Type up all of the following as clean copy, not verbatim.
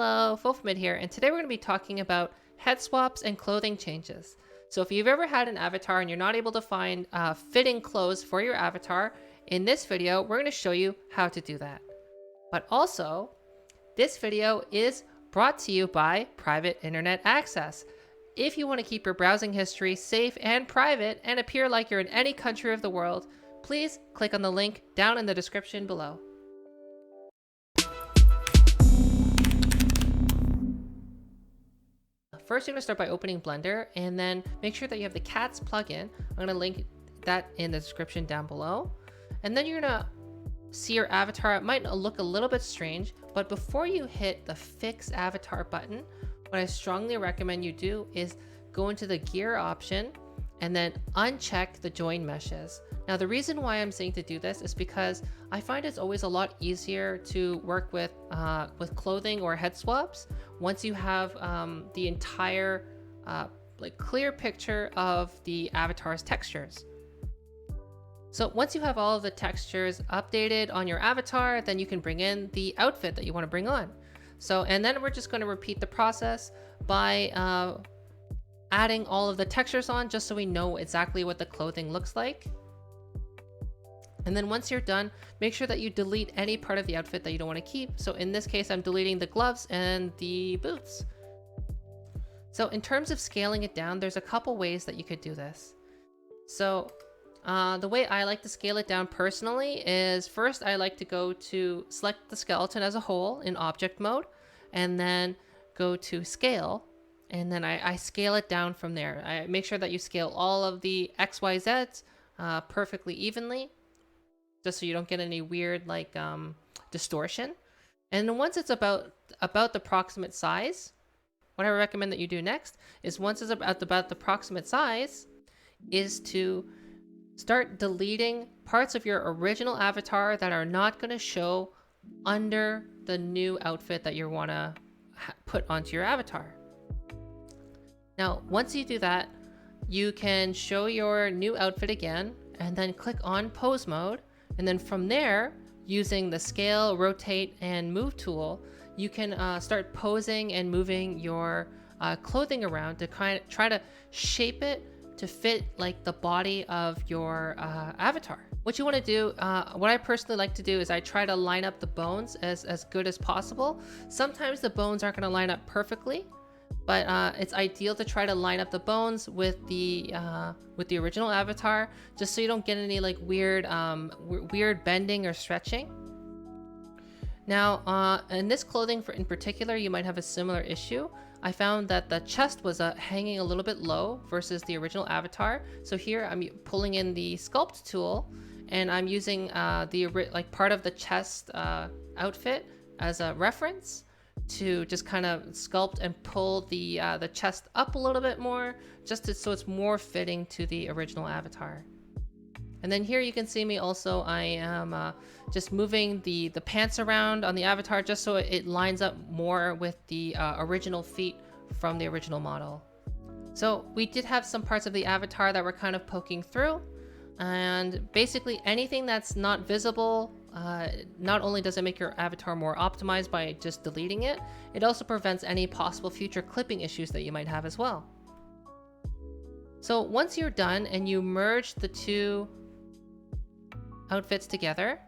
Hello, Fofamit here, and today we're going to be talking about head swaps and clothing changes. So if you've ever had an avatar and you're not able to find fitting clothes for your avatar, in this video we're going to show you how to do that. But also, this video is brought to you by private internet access. If you want to keep your browsing history safe and private and appear like you're in any country of the world, please click on the link down in the description below. First, you're going to start by opening Blender and then make sure that you have the Cats plugin. I'm going to link that in the description down below. And then you're going to see your avatar. It might look a little bit strange, but before you hit the Fix Avatar button, what I strongly recommend you do is go into the gear option and then uncheck the join meshes. Now, the reason why I'm saying to do this is because I find it's always a lot easier to work with clothing or head swaps once you have the entire clear picture of the avatar's textures. So once you have all of the textures updated on your avatar, then you can bring in the outfit that you want to bring on. So, and then we're just going to repeat the process by adding all of the textures on, just so we know exactly what the clothing looks like. And then once you're done, make sure that you delete any part of the outfit that you don't want to keep. So in this case, I'm deleting the gloves and the boots. So in terms of scaling it down, there's a couple ways that you could do this. So the way I like to scale it down personally is, first I like to go to select the skeleton as a whole in object mode, and then go to scale, and then I scale it down from there. I make sure that you scale all of the XYZs perfectly evenly, just so you don't get any weird distortion. And then once it's about the approximate size, what I recommend that you do next is, once it's about the approximate size, is to start deleting parts of your original avatar that are not going to show under the new outfit that you want to put onto your avatar. Now, once you do that, you can show your new outfit again and then click on pose mode. And then from there, using the scale, rotate, and move tool, you can start posing and moving your clothing around to try to shape it to fit like the body of your avatar. What you want to do, what I personally like to do, is I try to line up the bones as good as possible. Sometimes the bones aren't going to line up perfectly, but it's ideal to try to line up the bones with the original avatar, just so you don't get any like weird bending or stretching. Now, in this clothing in particular, you might have a similar issue. I found that the chest was hanging a little bit low versus the original avatar. So here I'm pulling in the sculpt tool, and I'm using part of the chest outfit as a reference to just kind of sculpt and pull the chest up a little bit more, so it's more fitting to the original avatar. And then here you can see me also, I am just moving the pants around on the avatar, just so it lines up more with the original feet from the original model. So we did have some parts of the avatar that were kind of poking through, and basically anything that's not visible, not only does it make your avatar more optimized by just deleting it, it also prevents any possible future clipping issues that you might have as well. So once you're done and you merge the two outfits together,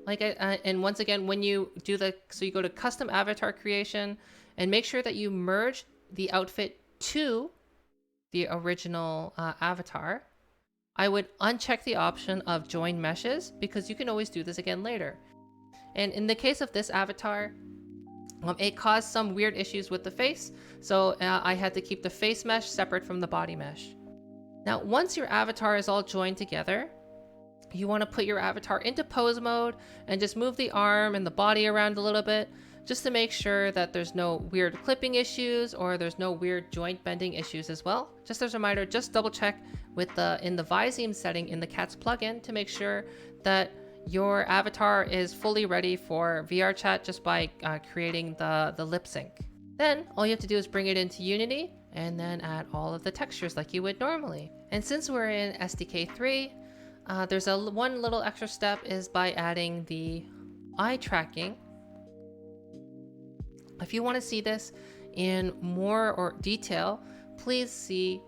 and once again, when you do so you go to custom avatar creation and make sure that you merge the outfit to the original avatar. I would uncheck the option of join meshes, because you can always do this again later. And in the case of this avatar, it caused some weird issues with the face, so I had to keep the face mesh separate from the body mesh. Now, once your avatar is all joined together, you want to put your avatar into pose mode and just move the arm and the body around a little bit, just to make sure that there's no weird clipping issues or there's no weird joint bending issues as well. Just as a reminder, just double check in the Viseme setting in the Cats plugin to make sure that your avatar is fully ready for VRCHAT just by creating the lip sync. Then all you have to do is bring it into Unity and then add all of the textures like you would normally. And since we're in SDK 3, there's one little extra step, is by adding the eye tracking If you want to see this in more or detail, please see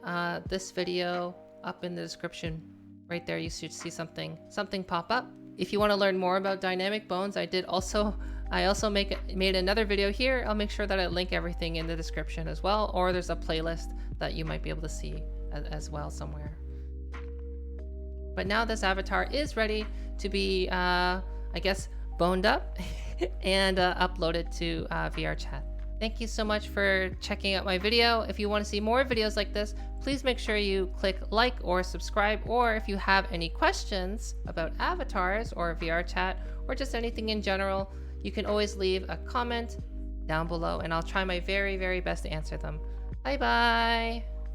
this video up in the description. Right there, you should see something pop up. If you want to learn more about dynamic bones, I also made another video here. I'll make sure that I link everything in the description as well, or there's a playlist that you might be able to see as well somewhere. But now this avatar is ready to be, I guess, boned up and uploaded to VRCHAT. Thank you so much for checking out my video. If you want to see more videos like this, please make sure you click like or subscribe. Or if you have any questions about avatars or VRCHAT or just anything in general, you can always leave a comment down below and I'll try my very, very best to answer them. Bye bye.